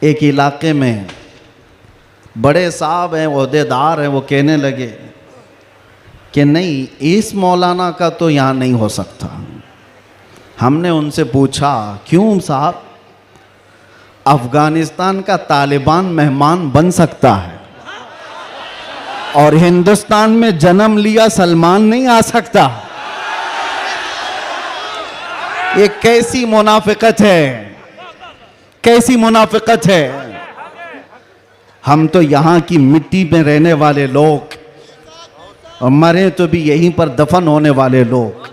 एक इलाके में बड़े साहब हैं, ओहदेदार हैं, वो कहने लगे कि नहीं, इस मौलाना का तो यहाँ नहीं हो सकता। हमने उनसे पूछा क्यों साहब? अफगानिस्तान का तालिबान मेहमान बन सकता है और हिंदुस्तान में जन्म लिया सलमान नहीं आ सकता। ये कैसी मुनाफिकत है, कैसी मुनाफिकत है। हम तो यहाँ की मिट्टी में रहने वाले लोग और मरे तो भी यहीं पर दफन होने वाले लोग,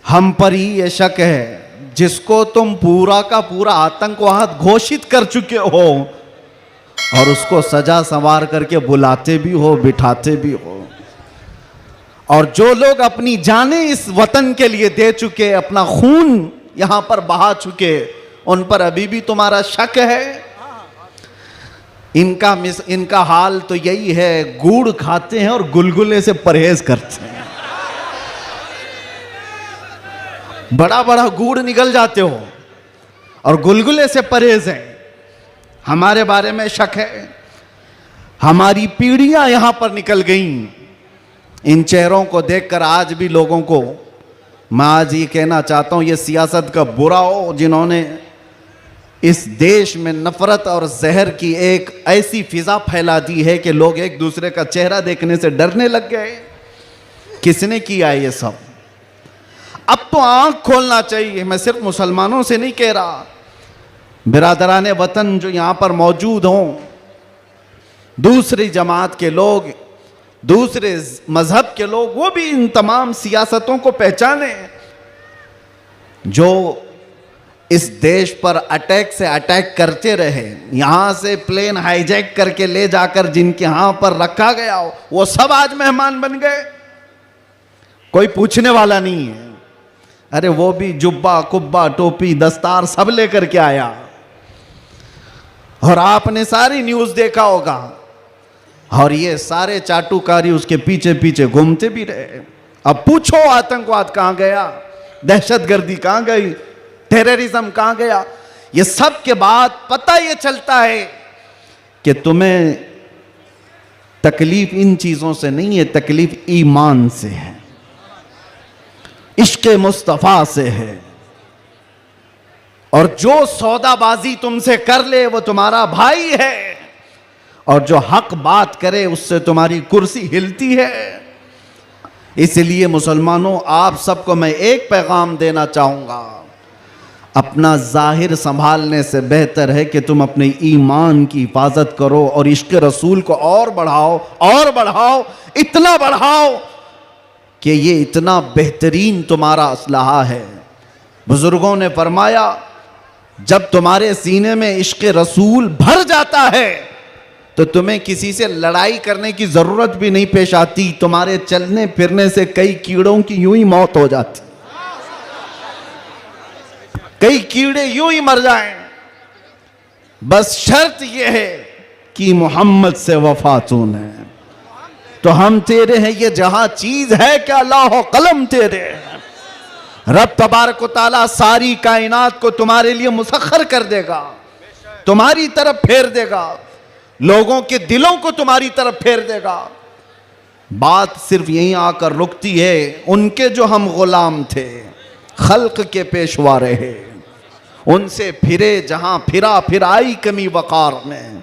हम पर ही ये शक है जिसको तुम पूरा का पूरा आतंकवाद घोषित कर चुके हो और उसको सजा संवार करके बुलाते भी हो, बिठाते भी हो। और जो लोग अपनी जानें इस वतन के लिए दे चुके, अपना खून यहां पर बहा चुके, उन पर अभी भी तुम्हारा शक है। इनका हाल तो यही है, गुड़ खाते हैं और गुलगुले से परहेज करते हैं। बड़ा बड़ा गुड़ निगल जाते हो और गुलगुले से परहेज है। हमारे बारे में शक है। हमारी पीढ़ियां यहां पर निकल गईं। इन चेहरों को देखकर आज भी लोगों को मैं आज ये कहना चाहता हूं, ये सियासत का बुरा हो जिन्होंने इस देश में नफरत और जहर की एक ऐसी फिजा फैला दी है कि लोग एक दूसरे का चेहरा देखने से डरने लग गए। किसने किया ये सब? अब तो आंख खोलना चाहिए। मैं सिर्फ मुसलमानों से नहीं कह रहा, बिरादरान वतन जो यहां पर मौजूद हों, दूसरी जमात के लोग, दूसरे मजहब के लोग, वो भी इन तमाम सियासतों को पहचाने जो इस देश पर अटैक से अटैक करते रहे। यहां से प्लेन हाईजैक करके ले जाकर जिनके यहां पर रखा गया हो, वो सब आज मेहमान बन गए। कोई पूछने वाला नहीं है। अरे वो भी जुब्बा, कुब्बा, टोपी, दस्तार सब लेकर के आया। और आपने सारी न्यूज देखा होगा। और ये सारे चाटुकारी उसके पीछे पीछे घूमते भी रहे। अब पूछो आतंकवाद कहां गया, दहशतगर्दी कहां गई, टेररिज्म कहां गया? ये सब के बाद पता ये चलता है कि तुम्हें तकलीफ इन चीजों से नहीं है, तकलीफ ईमान से है, इश्क़े मुस्तफा से है। और जो सौदाबाजी तुमसे कर ले वो तुम्हारा भाई है, और जो हक बात करे उससे तुम्हारी कुर्सी हिलती है। इसलिए मुसलमानों, आप सबको मैं एक पैगाम देना चाहूंगा, अपना जाहिर संभालने से बेहतर है कि तुम अपने ईमान की हिफाजत करो और इश्क़ रसूल को और बढ़ाओ, और बढ़ाओ, इतना बढ़ाओ कि ये इतना बेहतरीन तुम्हारा असलहा है। बुजुर्गों ने फरमाया, जब तुम्हारे सीने में इश्क़ रसूल भर जाता है तो तुम्हें किसी से लड़ाई करने की जरूरत भी नहीं पेश आती। तुम्हारे चलने फिरने से कई कीड़ों की यूं ही मौत हो जाती, कई कीड़े यूं ही मर जाएं। बस शर्त यह है कि मोहम्मद से वफा तूने, तो हम तेरे हैं। ये जहां चीज है क्या लाहो कलम तेरे हैं। रब तबारक व तआला सारी कायनात को तुम्हारे लिए मुसख्खर कर देगा, तुम्हारी तरफ फेर देगा, लोगों के दिलों को तुम्हारी तरफ फेर देगा। बात सिर्फ यहीं आकर रुकती है। उनके जो हम गुलाम थे, खल्क के पेशवा रहे, उनसे फिरे जहां फिरा, फिर आई कमी वकार में।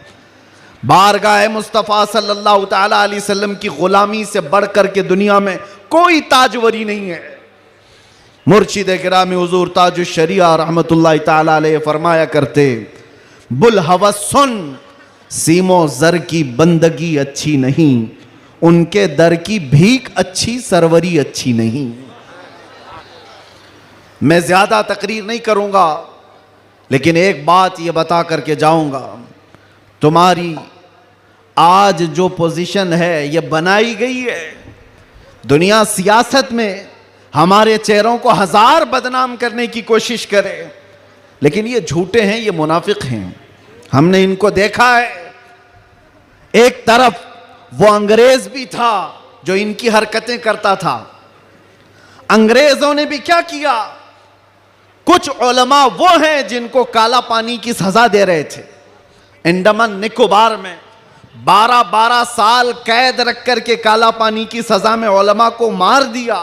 बारगाह मुस्तफ़ा सल्लल्लाहु ताला अलैहि वसल्लम की गुलामी से बढ़कर के दुनिया में कोई ताजवरी नहीं है। मुर्शिद गिरामी हुजूर ताजुश शरिया रहमतुल्लाह ताला अलैह फरमाया करते, बुल हवस सुन, सीमो जर की बंदगी अच्छी नहीं, उनके दर की भीख अच्छी, सरवरी अच्छी नहीं। मैं ज्यादा तकरीर नहीं करूंगा, लेकिन एक बात ये बता करके जाऊंगा, तुम्हारी आज जो पोजीशन है ये बनाई गई है। दुनिया सियासत में हमारे चेहरों को हजार बदनाम करने की कोशिश करे, लेकिन ये झूठे हैं, ये मुनाफिक हैं। हमने इनको देखा है। एक तरफ वो अंग्रेज भी था जो इनकी हरकतें करता था। अंग्रेजों ने भी क्या किया? कुछ उलमा वो हैं जिनको काला पानी की सजा दे रहे थे। अंडमान निकोबार में 12-12 साल कैद रख करके काला पानी की सजा में उलमा को मार दिया।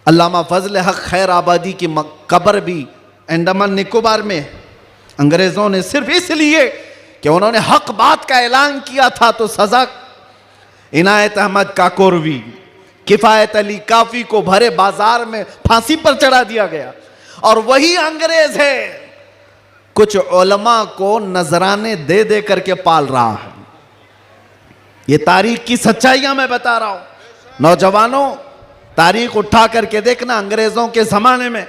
अल्लामा फजल हक खैर आबादी की कब्र भी अंडमान निकोबार में है। अंग्रेजों ने सिर्फ इसलिए कि उन्होंने हक बात का ऐलान किया था तो सजा इनायत अहमद काकोरवी, किफायत अली काफी को भरे बाजार में फांसी पर चढ़ा दिया गया। और वही अंग्रेज है कुछ उलमा को नजराने दे दे करके पाल रहा है। ये तारीख की सच्चाइयां मैं बता रहा हूं। नौजवानों, तारीख उठा करके देखना, अंग्रेजों के जमाने में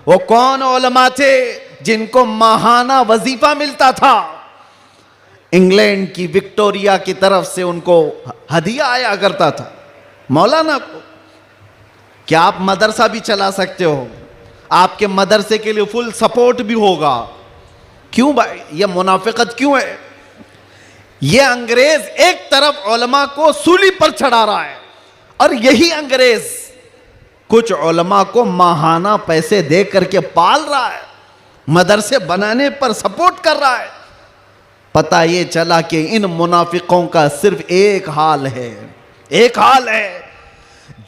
वो कौन उलमा थे जिनको माहाना वजीफा मिलता था। इंग्लैंड की विक्टोरिया की तरफ से उनको हदिया आया करता था। मौलाना को क्या आप मदरसा भी चला सकते हो, आपके मदरसे के लिए फुल सपोर्ट भी होगा। क्यों भाई, यह मुनाफिकत क्यों है? यह अंग्रेज एक तरफ उलमा को सूली पर चढ़ा रहा है और यही अंग्रेज कुछ उलमा को माहाना पैसे दे करके पाल रहा है, मदरसे बनाने पर सपोर्ट कर रहा है। पता ये चला कि इन मुनाफिकों का सिर्फ एक हाल है, एक हाल है,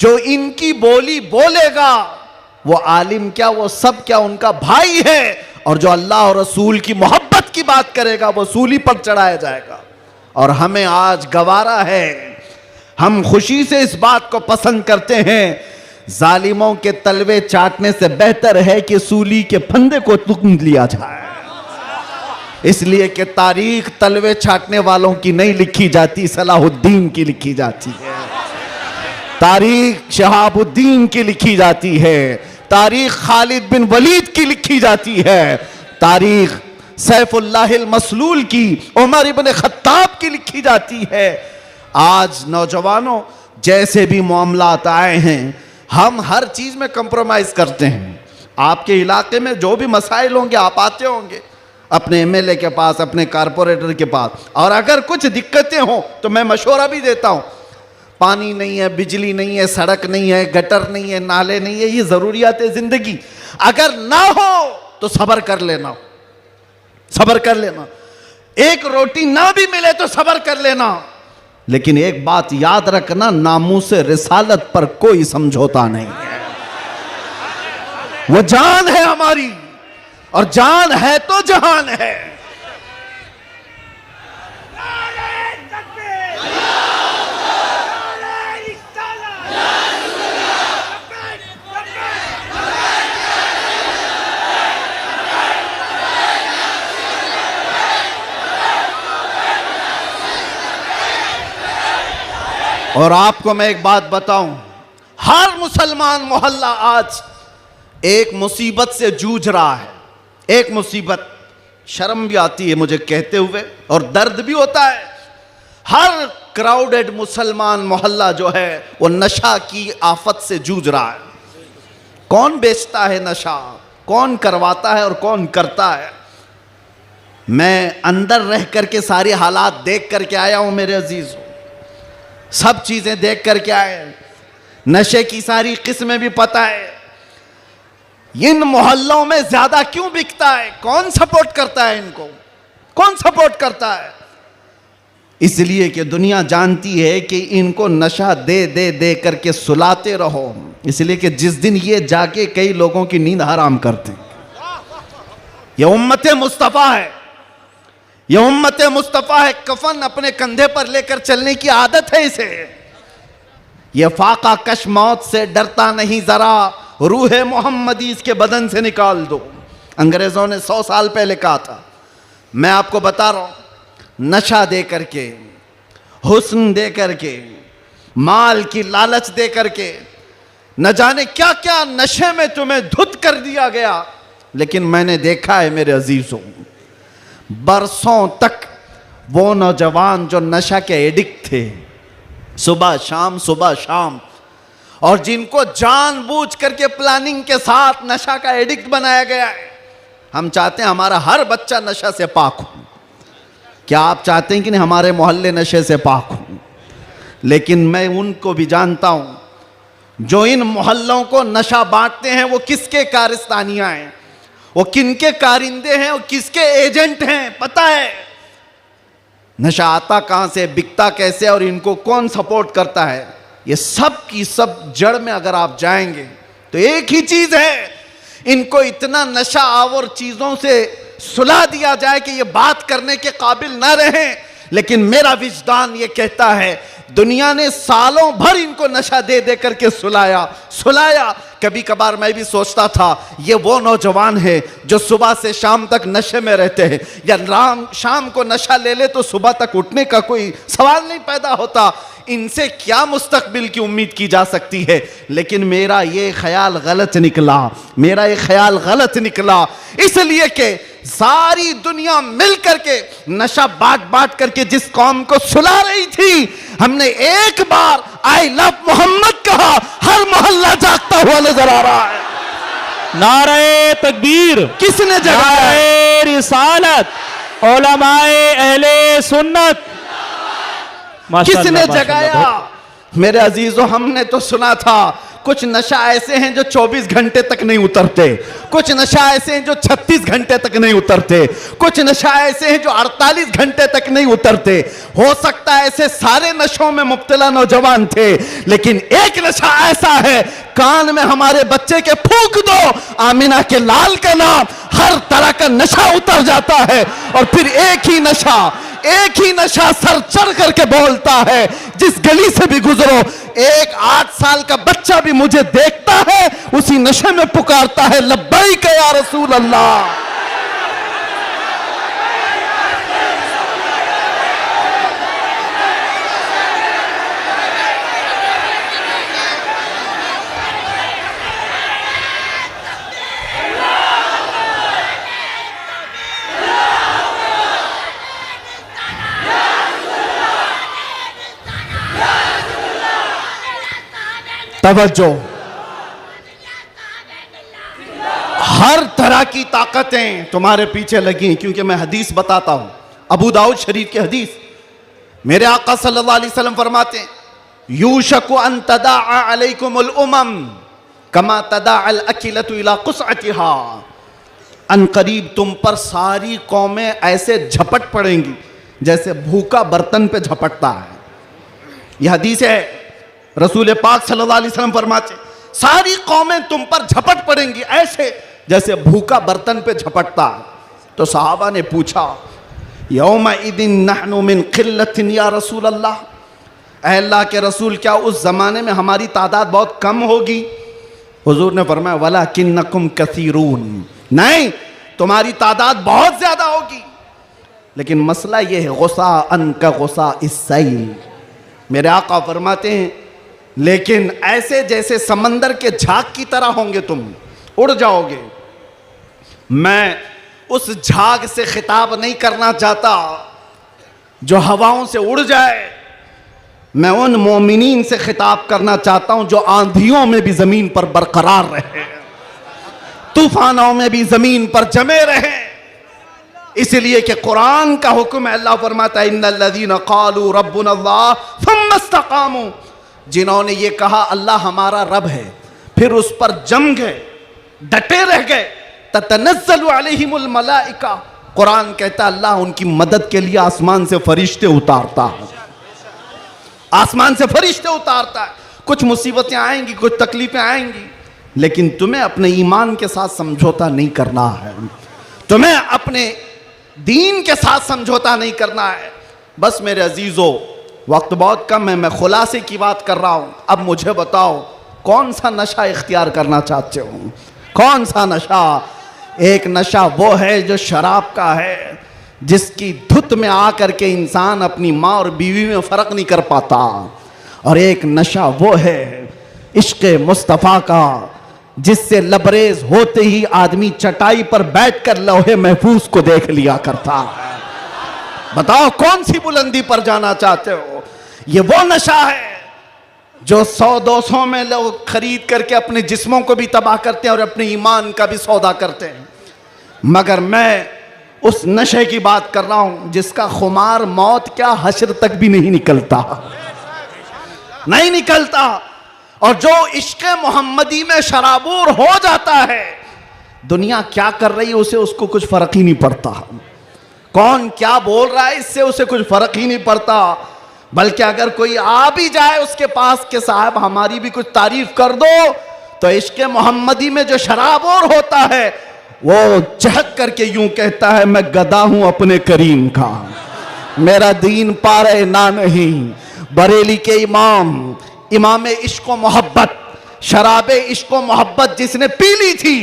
जो इनकी बोली बोलेगा वो आलिम क्या, वो सब क्या उनका भाई है, और जो अल्लाह और रसूल की मोहब्बत की बात करेगा वो सूली पर चढ़ाया जाएगा। और हमें आज गवारा है, हम खुशी से इस बात को पसंद करते हैं, जालिमों के तलवे चाटने से बेहतर है कि सूली के फंदे को तुम लिया जाए। इसलिए कि तारीख तलवे चाटने वालों की नहीं लिखी जाती, सलाहुद्दीन की लिखी जाती है। तारीख शहाबुद्दीन की लिखी जाती है, तारीख खालिद बिन वलीद की लिखी जाती है, तारीख सैफुल्लाहिल मसलूल की, उमर इब्न खत्ताब की लिखी जाती है। आज नौजवानों, जैसे भी मामलात आए हैं, हम हर चीज में कंप्रोमाइज करते हैं। आपके इलाके में जो भी मसाइल होंगे आप आते होंगे अपने एमएलए के पास, अपने कारपोरेटर के पास, और अगर कुछ दिक्कतें हो तो मैं मशवरा भी देता हूं। पानी नहीं है, बिजली नहीं है, सड़क नहीं है, गटर नहीं है, नाले नहीं है, ये जरूरियात है जिंदगी। अगर ना हो तो सब्र कर लेना, सब्र कर लेना। एक रोटी ना भी मिले तो सब्र कर लेना, लेकिन एक बात याद रखना, नामूसे रिसालत पर कोई समझौता नहीं है। वो जान है हमारी, और जान है तो जहान है। और आपको मैं एक बात बताऊं, हर मुसलमान मोहल्ला आज एक मुसीबत से जूझ रहा है। एक मुसीबत, शर्म भी आती है मुझे कहते हुए और दर्द भी होता है। हर क्राउडेड मुसलमान मोहल्ला जो है वो नशा की आफत से जूझ रहा है। कौन बेचता है नशा, कौन करवाता है और कौन करता है? मैं अंदर रह करके सारे हालात देख करके आया हूं मेरे अजीज, सब चीजें देख करके आए, नशे की सारी किस्में भी पता है। इन मोहल्लों में ज्यादा क्यों बिकता है? कौन सपोर्ट करता है इनको? कौन सपोर्ट करता है? इसलिए कि दुनिया जानती है कि इनको नशा दे दे दे करके सुलाते रहो, इसलिए कि जिस दिन ये जाके कई लोगों की नींद हराम करते हैं। ये उम्मत मुस्तफ़ा है, ये उम्मत मुस्तफ़ा है। कफन अपने कंधे पर लेकर चलने की आदत है इसे। ये फाका कश मौत से डरता नहीं जरा, रूह मोहम्मदी इसके बदन से निकाल दो। अंग्रेजों ने 100 साल पहले कहा था। मैं आपको बता रहा हूं, नशा दे करके, हुस्न दे करके, माल की लालच दे करके, न जाने क्या क्या नशे में तुम्हें धुत कर दिया गया। लेकिन मैंने देखा है मेरे अजीजों, बरसों तक वो नौजवान जो नशा के एडिक्ट थे, सुबह शाम, और जिनको जानबूझ करके प्लानिंग के साथ नशा का एडिक्ट बनाया गया है। हम चाहते हैं हमारा हर बच्चा नशा से पाक हो। क्या आप चाहते हैं कि नहीं हमारे मोहल्ले नशे से पाक हो? लेकिन मैं उनको भी जानता हूं, जो इन मोहल्लों को नशा बांटते हैं वो किसके कारस्तानियां हैं, वो किनके कारिंदे हैं, वो किसके एजेंट हैं, पता है। नशा आता कहां से, बिकता कैसे और इनको कौन सपोर्ट करता है, ये सब की सब जड़ में अगर आप जाएंगे तो एक ही चीज है, इनको इतना नशा आवर चीजों से सुला दिया जाए कि ये बात करने के काबिल ना रहें। लेकिन मेरा विजदान ये कहता है दुनिया ने सालों भर इनको नशा दे दे करके सुलाया। कभी कभार मैं भी सोचता था ये वो नौजवान है जो सुबह से शाम तक नशे में रहते हैं, या शाम को नशा ले ले तो सुबह तक उठने का कोई सवाल नहीं पैदा होता, इनसे क्या मुस्तकबिल की उम्मीद की जा सकती है। लेकिन मेरा ये ख्याल गलत निकला, इसलिए कि सारी दुनिया मिल करके नशा बांट करके जिस कौम को सुला रही थी, हमने एक बार आई लव मोहम्मद कहा, हर मोहल्ला जागता हुआ नजर आ रहा है। नारे तकबीर, किसने जगाया? नारे रिसालत, उलमाए अहले सुन्नत, किसने जगाया? मेरे अजीजों, हमने तो सुना था कुछ नशा ऐसे हैं जो 24 घंटे तक नहीं उतरते, कुछ नशा ऐसे हैं जो 36 घंटे तक नहीं उतरते, कुछ नशा ऐसे हैं जो 48 घंटे तक नहीं उतरते। हो सकता है ऐसे सारे नशों में मुब्तला नौजवान थे, लेकिन एक नशा ऐसा है, कान में हमारे बच्चे के फूंक दो आमिना के लाल का नाम, हर तरह का नशा उतर जाता है। और फिर एक ही नशा सर चढ़ करके बोलता है, जिस गली से भी गुजरो एक 8 साल का बच्चा भी मुझे देखता है, उसी नशे में पुकारता है लब्बैक या रसूल अल्लाह। तवज्जो, हर तरह की ताकतें तुम्हारे पीछे लगी, क्योंकि मैं हदीस बताता हूं, अबू दाऊद शरीफ की हदीस। मेरे आका सल्लल्लाहु अलैहि वसल्लम फरमाते हैं, यूशकु अन तदाअ अलैकुमुल उमम कमा तदाअल अकिलतु इला कुसअतिहा। अन करीब तुम पर सारी कौमें ऐसे झपट पड़ेंगी जैसे भूखा बर्तन पे झपटता है। यह हदीस है, रसूल पाक सल्लल्लाहु अलैहि वसल्लम फरमाते, सारी कौमें तुम पर झपट पड़ेंगी ऐसे जैसे भूखा बर्तन पे झपटता है। तो सहाबा ने पूछा, यौम इदिन नहनु मिन किल्लतिन या रसूल अल्लाह, ऐ अल्लाह के रसूल क्या उस जमाने में हमारी तादाद बहुत कम होगी? हुजूर ने फरमाया, वलाकिन्नकुम कसीरून, नहीं तुम्हारी तादाद बहुत ज्यादा होगी, लेकिन मसला यह है गुस्सा अन का गुस्सा इस्सैल। मेरे आका फरमाते हैं, लेकिन ऐसे जैसे समंदर के झाग की तरह होंगे, तुम उड़ जाओगे। मैं उस झाग से खिताब नहीं करना चाहता जो हवाओं से उड़ जाए, मैं उन मोमिनीन से खिताब करना चाहता हूं जो आंधियों में भी जमीन पर बरकरार रहे, तूफानों में भी जमीन पर जमे रहे। इसलिए कि कुरान का हुक्म है, अल्लाह फरमाता है, इन्नल्लज़ीना क़ालू रब्बुनल्लाह थुम्मा इस्तक़ामू, जिन्होंने ये कहा अल्लाह हमारा रब है, फिर उस पर जम गए, डटे रह गए, ततनज़्ज़लु अलैहिमुल मलाइका, कुरान कहता है अल्लाह उनकी मदद के लिए आसमान से फरिश्ते उतारता है, आसमान से फरिश्ते उतारता है। कुछ मुसीबतें आएंगी, कुछ तकलीफें आएंगी, लेकिन तुम्हें अपने ईमान के साथ समझौता नहीं करना है, तुम्हें अपने दीन के साथ समझौता नहीं करना है। बस मेरे अजीजों, वक्त बहुत कम है, मैं खुलासे की बात कर रहा हूं। अब मुझे बताओ कौन सा नशा इख्तियार करना चाहते हो? कौन सा नशा? एक नशा वो है जो शराब का है, जिसकी धुत में आकर के इंसान अपनी माँ और बीवी में फर्क नहीं कर पाता, और एक नशा वो है इश्क मुस्तफ़ा का, जिससे लबरेज होते ही आदमी चटाई पर बैठकर लौहे महफूज को देख लिया करता है। बताओ कौन सी बुलंदी पर जाना चाहते हो? ये वो नशा है जो 100-200 में लोग खरीद करके अपने जिस्मों को भी तबाह करते हैं और अपने ईमान का भी सौदा करते हैं। मगर मैं उस नशे की बात कर रहा हूं जिसका खुमार मौत क्या हश्र तक भी नहीं निकलता, नहीं निकलता। और जो इश्क मोहम्मदी में शराबूर हो जाता है, दुनिया क्या कर रही है उसे उसको कुछ फर्क ही नहीं पड़ता, कौन क्या बोल रहा है इससे उसे कुछ फर्क ही नहीं पड़ता। बल्कि अगर कोई आ भी जाए उसके पास के साहब हमारी भी कुछ तारीफ कर दो, तो इश्क मोहम्मदी में जो शराबोर होता है वो चहक करके यूं कहता है मैं गदा हूं अपने करीम का, मेरा दीन पारे ना नहीं। बरेली के इमाम इश्क मोहब्बत, शराबे इश्क मोहब्बत जिसने पी ली थी,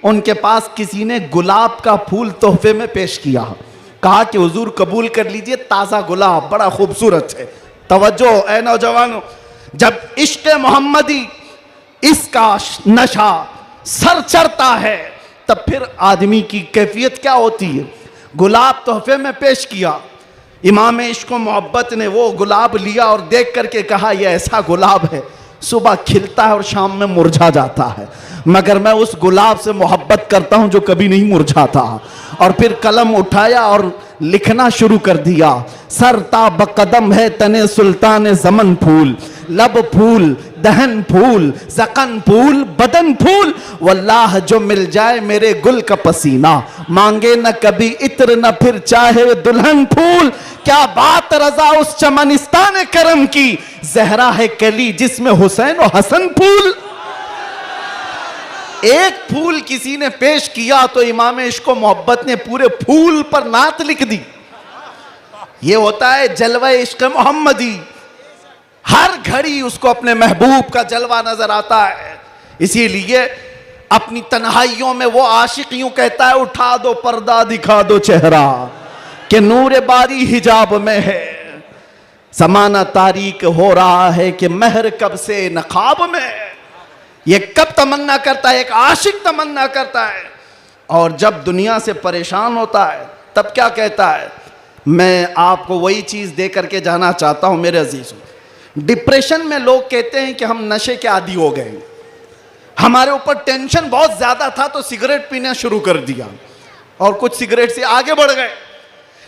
उनके पास किसी ने गुलाब का फूल तोहफे में पेश किया, कहा कि हुजूर कबूल कर लीजिए, ताज़ा गुलाब बड़ा खूबसूरत है। तवज्जो ए नौजवानों, जब इश्क मोहम्मदी इसका नशा सर चढ़ता है तब फिर आदमी की कैफियत क्या होती है। गुलाब तोहफे में पेश किया, इमाम इश्क मोहब्बत ने वो गुलाब लिया और देख करके कहा यह ऐसा गुलाब है सुबह खिलता है और शाम में मुरझा जाता है, मगर मैं उस गुलाब से मोहब्बत करता हूं जो कभी नहीं मुरझाता। और फिर कलम उठाया और लिखना शुरू कर दिया, सरता बकदम है तने सुल्तान ज़मन फूल, लब फूल दहन फूल ज़कन फूल बदन फूल, वल्लाह जो मिल जाए मेरे गुल का पसीना, मांगे न कभी इत्र न फिर चाहे दुल्हन फूल। क्या बात रजा उस चमनिस्तान करम की, जहरा है कली जिसमें हुसैन और हसन फूल। एक फूल किसी ने पेश किया तो इमाम इश्क मोहब्बत ने पूरे फूल पर नात लिख दी। ये होता है जलवा इश्क मोहम्मदी, हर घड़ी उसको अपने महबूब का जलवा नजर आता है। इसीलिए अपनी तन्हाइयों में वो आशिक यूं कहता है उठा दो पर्दा दिखा दो चेहरा, कि नूर बारी हिजाब में है, ज़माना तारीक हो रहा है कि महर कब से नकाब में। ये कब तमन्ना करता है, एक आशिक तमन्ना करता है, और जब दुनिया से परेशान होता है तब क्या कहता है, मैं आपको वही चीज़ दे करके जाना चाहता हूँ मेरे अजीज़ों। डिप्रेशन में लोग कहते हैं कि हम नशे के आदी हो गए, हमारे ऊपर टेंशन बहुत ज़्यादा था तो सिगरेट पीना शुरू कर दिया और कुछ सिगरेट से आगे बढ़ गए।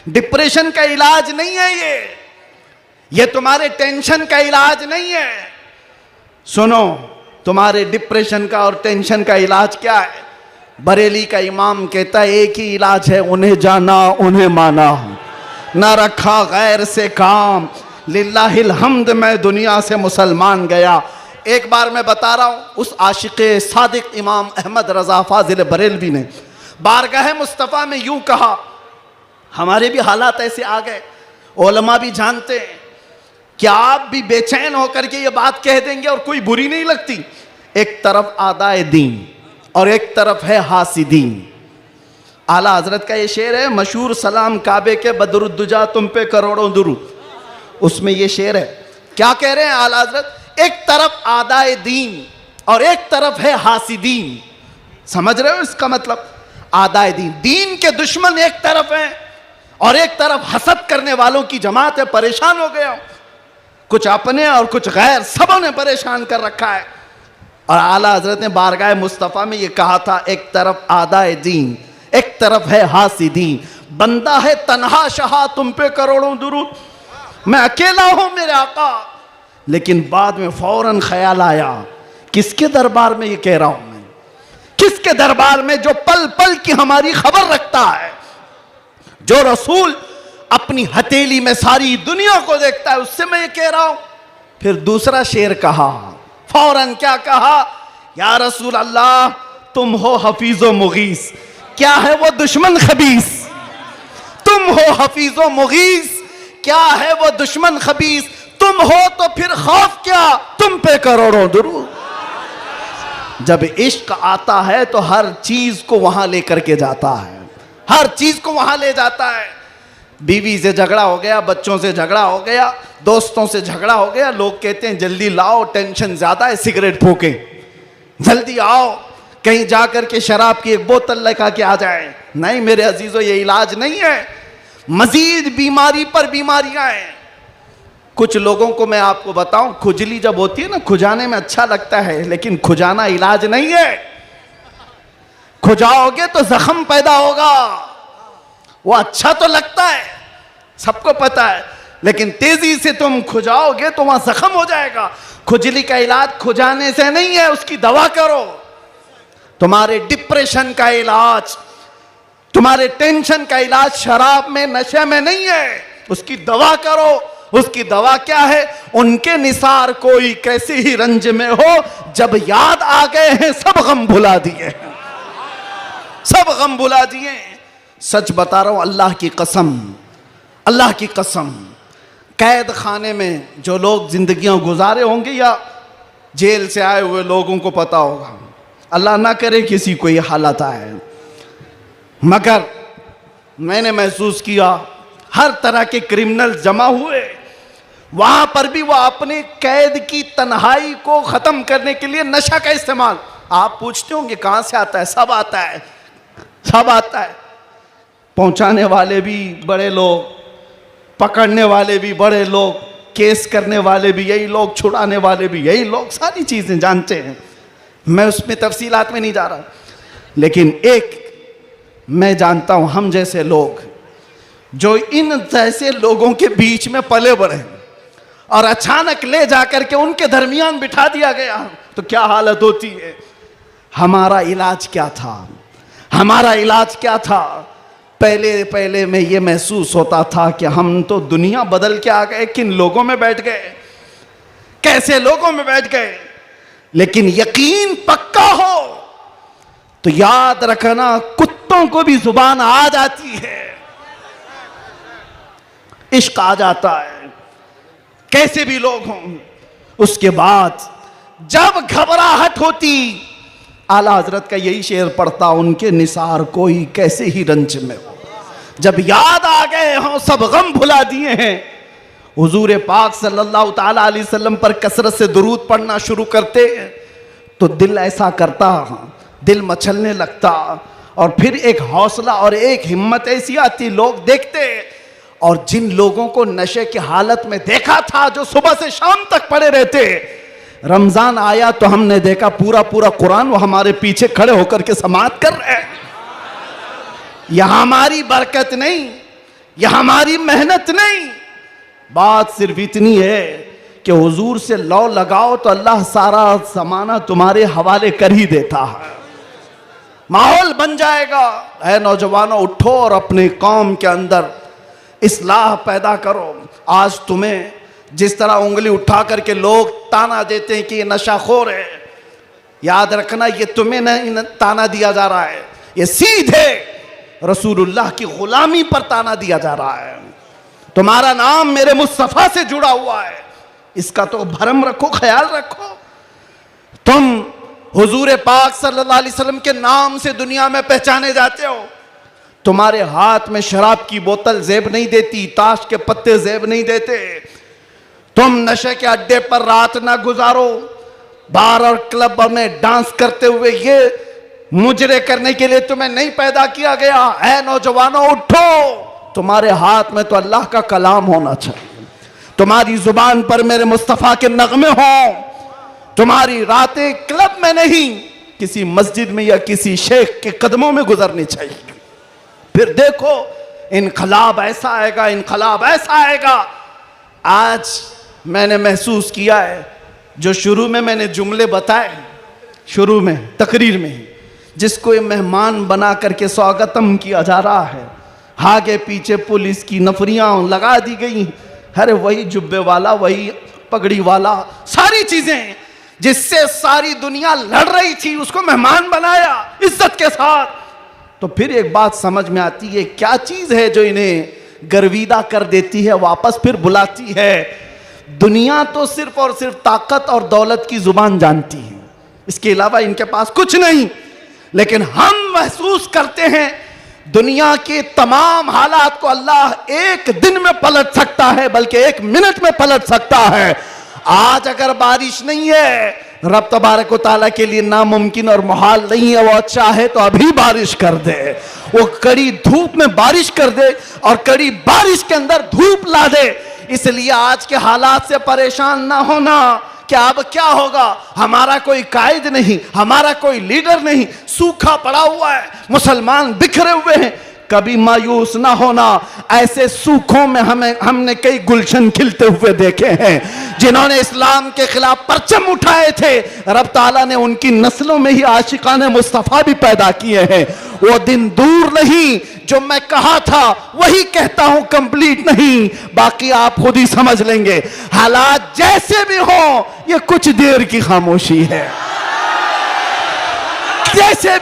डिप्रेशन का इलाज नहीं है ये तुम्हारे टेंशन का इलाज नहीं है। सुनो, तुम्हारे डिप्रेशन का और टेंशन का इलाज क्या है? बरेली का इमाम कहता है एक ही इलाज है, उन्हें जाना उन्हें माना, ना रखा गैर से काम, लिल्लाहिल हम्द मैं दुनिया से मुसलमान गया। एक बार मैं बता रहा हूँ, उस आशिक़े सादिक इमाम अहमद रज़ा फ़ाज़िल बरेलवी ने बारगाह मुस्तफ़ा में यूँ कहा, हमारे भी हालात ऐसे आ गए, उलमा भी जानते हैं कि आप भी बेचैन होकर के ये बात कह देंगे और कोई बुरी नहीं लगती। एक तरफ आदाए दीन और एक तरफ है हासिदीन। आला हजरत का ये शेर है मशहूर, सलाम काबे के बदरुद्दुजा तुम पे करोड़ों दुरूद, उसमें ये शेर है। क्या कह रहे हैं आला हजरत? एक तरफ आदाए दीन और एक तरफ है हासिदीन। समझ रहे हो इसका मतलब? आदाए दीन, दीन के दुश्मन एक तरफ हैं और एक तरफ हसद करने वालों की जमात है। परेशान हो गया, कुछ अपने और कुछ गैर, सबों ने परेशान कर रखा है। और आला हजरत ने बारगाह मुस्तफ़ा में ये कहा था, एक तरफ आदाए दीन एक तरफ है हासिदीन, बंदा है तन्हा शहा तुम पे करोड़ों दुरूद, मैं अकेला हूं मेरे आका। लेकिन बाद में फौरन ख्याल आया, किसके दरबार में ये कह रहा हूं मैं? किसके दरबार में जो पल पल की हमारी खबर रखता है, जो रसूल अपनी हथेली में सारी दुनिया को देखता है, उससे मैं ये कह रहा हूं। फिर दूसरा शेर कहा, फौरन क्या कहा? या रसूल अल्लाह तुम हो हफीजो मुगीस, क्या है वो दुश्मन खबीस? तुम हो हफीजो मुगीस, क्या है वो दुश्मन खबीस? तुम हो तो फिर खौफ क्या, तुम पे करोड़ों दुरूद। जब इश्क आता है तो हर चीज को वहां लेकर के जाता है, हर चीज को वहां ले जाता है। बीवी से झगड़ा हो गया, बच्चों से झगड़ा हो गया, दोस्तों से झगड़ा हो गया, लोग कहते हैं जल्दी लाओ, टेंशन ज्यादा है, सिगरेट फूके, जल्दी आओ, कहीं जाकर के शराब की एक बोतल लेकर के आ जाए। नहीं मेरे अजीजों, ये इलाज नहीं है, मजीद बीमारी पर बीमारियां हैं। कुछ लोगों को मैं आपको बताऊं, खुजली जब होती है ना, खुजाने में अच्छा लगता है, लेकिन खुजाना इलाज नहीं है। खुजाओगे तो जख्म पैदा होगा। वो अच्छा तो लगता है, सबको पता है, लेकिन तेजी से तुम खुजाओगे तो वहां जख्म हो जाएगा। खुजली का इलाज खुजाने से नहीं है, उसकी दवा करो। तुम्हारे डिप्रेशन का इलाज, तुम्हारे टेंशन का इलाज शराब में, नशे में नहीं है, उसकी दवा करो। उसकी दवा क्या है? उनके निसार कोई कैसे ही रंज में हो, जब याद आ गए हैं सब गम भुला दिए, सब गम भुला दिए। सच बता रहा हूं, अल्लाह की कसम, अल्लाह की कसम, कैद खाने में जो लोग जिंदगियां गुजारे होंगे या जेल से आए हुए लोगों को पता होगा, अल्लाह ना करे किसी को ये हालत आए, मगर मैंने महसूस किया हर तरह के क्रिमिनल जमा हुए, वहां पर भी वो अपने कैद की तन्हाई को खत्म करने के लिए नशा का इस्तेमाल। आप पूछते होंगे कहां से आता है? सब आता है, सब आता है। पहुंचाने वाले भी बड़े लोग, पकड़ने वाले भी बड़े लोग, केस करने वाले भी यही लोग, छुड़ाने वाले भी यही लोग, सारी चीजें जानते हैं। मैं उसमें तफसीलात में नहीं जा रहा, लेकिन एक मैं जानता हूं, हम जैसे लोग जो इन जैसे लोगों के बीच में पले बढ़े और अचानक ले जाकर के उनके दरमियान बिठा दिया गया तो क्या हालत होती है। हमारा इलाज क्या था? हमारा इलाज क्या था? पहले पहले में ये महसूस होता था कि हम तो दुनिया बदल के आ गए, किन लोगों में बैठ गए, कैसे लोगों में बैठ गए। लेकिन यकीन पक्का हो तो याद रखना, कुत्तों को भी जुबान आ जाती है, इश्क आ जाता है, कैसे भी लोग हों। उसके बाद जब घबराहट होती, आला हजरत का यही शेर पढ़ता, उनके निसार कोई कैसे ही रंज में हो, जब याद आ गए हों सब गम भुला दिए हैं। हुजूर पाक सल्लल्लाहु ताला अलैहि वसल्लम पर कसरत से दुरूद पढ़ना शुरू करते तो दिल ऐसा करता, दिल मचलने लगता, और फिर एक हौसला और एक हिम्मत ऐसी आती, लोग देखते। और जिन लोगों को नशे की हालत में देखा था, जो सुबह से शाम तक पड़े रहते, रमजान आया तो हमने देखा पूरा पूरा कुरान वो हमारे पीछे खड़े होकर के समाअत कर रहे हैं। यह हमारी बरकत नहीं, यह हमारी मेहनत नहीं, बात सिर्फ इतनी है कि हुजूर से लौ लगाओ तो अल्लाह सारा जमाना तुम्हारे हवाले कर ही देता है, माहौल बन जाएगा। ऐ नौजवानों, उठो और अपने कौम के अंदर इस्लाह पैदा करो। आज तुम्हें जिस तरह उंगली उठा करके लोग ताना देते हैं कि ये नशाखोर है, याद रखना ये तुम्हें नहीं ताना दिया जा रहा है, ये सीधे रसूलुल्लाह की गुलामी पर ताना दिया जा रहा है। तुम्हारा नाम मेरे मुस्तफ़ा से जुड़ा हुआ है, इसका तो भरम रखो, ख्याल रखो। तुम हुजूर पाक सल्लल्लाहु अलैहि वसल्लम के नाम से दुनिया में पहचाने जाते हो। तुम्हारे हाथ में शराब की बोतल जेब नहीं देती, ताश के पत्ते जेब नहीं देते। तुम नशे के अड्डे पर रात ना गुजारो, बार और क्लब में डांस करते हुए ये मुजरे करने के लिए तुम्हें नहीं पैदा किया गया। ऐ नौजवानों, उठो, तुम्हारे हाथ में तो अल्लाह का कलाम होना चाहिए, तुम्हारी जुबान पर मेरे मुस्तफ़ा के नगमे हों, तुम्हारी रातें क्लब में नहीं किसी मस्जिद में या किसी शेख के कदमों में गुजरनी चाहिए। फिर देखो इनकलाब ऐसा आएगा, इनकलाब ऐसा आएगा। आज मैंने महसूस किया है, जो शुरू में मैंने जुमले बताए, शुरू में तकरीर में, जिसको मेहमान बना करके स्वागतम किया जा रहा है, आगे पीछे पुलिस की नफरियां लगा दी गई, अरे वही जुब्बे वाला, वही पगड़ी वाला, सारी चीजें जिससे सारी दुनिया लड़ रही थी, उसको मेहमान बनाया इज्जत के साथ। तो फिर एक बात समझ में आती है, क्या चीज है जो इन्हें गर्विदा कर देती है, वापस फिर बुलाती है। दुनिया तो सिर्फ और सिर्फ ताकत और दौलत की जुबान जानती है, इसके अलावा इनके पास कुछ नहीं। लेकिन हम महसूस करते हैं दुनिया के तमाम हालात को अल्लाह एक दिन में पलट सकता है, बल्कि एक मिनट में पलट सकता है। आज अगर बारिश नहीं है, रब तबारक व तआला के लिए नामुमकिन और मुहाल नहीं है, वो अच्छा है तो अभी बारिश कर दे, वो कड़ी धूप में बारिश कर दे और कड़ी बारिश के अंदर धूप ला दे। इसलिए आज के हालात से परेशान ना होना कि अब क्या होगा, हमारा कोई कायद नहीं, हमारा कोई लीडर नहीं, सूखा पड़ा हुआ है, मुसलमान बिखरे हुए हैं, कभी मायूस ना होना। ऐसे सूखों में हमने कई गुलशन खिलते हुए देखे हैं। जिन्होंने इस्लाम के खिलाफ परचम उठाए थे, रब ताला ने उनकी नस्लों में ही आशिकाने मुस्तफा भी पैदा किए हैं। वो दिन दूर नहीं, जो मैं कहा था वही कहता हूं, कंप्लीट नहीं, बाकी आप खुद ही समझ लेंगे। हालात जैसे भी हो, ये कुछ देर की खामोशी है। जैसे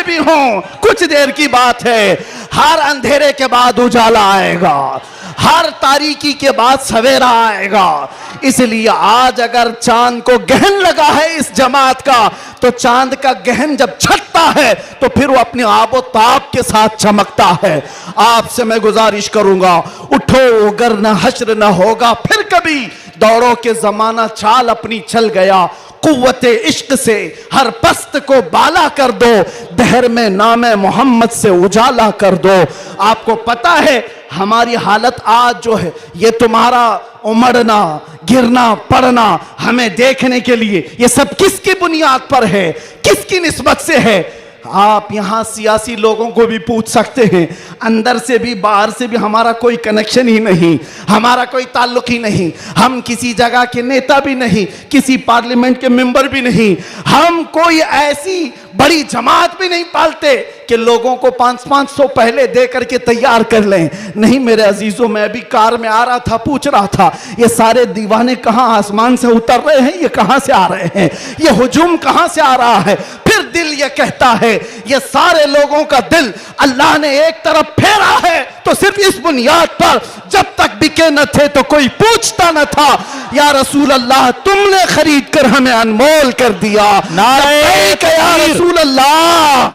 भी हो कुछ देर की बात है। हर अंधेरे के बाद उजाला आएगा, हर तारीकी के बाद सवेरा आएगा। इसलिए आज अगर चांद को गहन लगा है इस जमात का, तो चांद का गहन जब छटता है तो फिर वो अपने आबो ताब के साथ चमकता है। आपसे मैं गुजारिश करूंगा, उठो अगर न हश्र न होगा फिर कभी, दौड़ो के जमाना चाल अपनी चल गया। कुव्वते इश्क से हर पस्त को बाला कर दो, दहर में नामे मोहम्मद से उजाला कर दो। आपको पता है हमारी हालत आज जो है, ये तुम्हारा उमड़ना गिरना पड़ना हमें देखने के लिए, ये सब किसकी बुनियाद पर है, किसकी निस्बत से है? आप यहां सियासी लोगों को भी पूछ सकते हैं, अंदर से भी बाहर से भी हमारा कोई कनेक्शन ही नहीं, हमारा कोई ताल्लुक ही नहीं। हम किसी जगह के नेता भी नहीं, किसी पार्लियामेंट के मेंबर भी नहीं, हम कोई ऐसी बड़ी जमात भी नहीं पालते कि लोगों को 500-500 पहले दे करके तैयार कर लें। नहीं मेरे अजीजों, मैं भी कार में आ रहा था, पूछ रहा था ये सारे दीवाने कहां आसमान से उतर रहे हैं, ये कहां से आ रहे हैं, ये हुजूम कहां से आ रहा है? फिर दिल ये कहता है ये सारे लोगों का दिल अल्लाह ने एक तरफ फेरा है, तो सिर्फ इस बुनियाद पर जब तक बिके न थे तो कोई पूछता न था, या रसूल अल्लाह तुमने खरीद कर हमें अनमोल कर दिया। नारे या रसूल अल्लाह।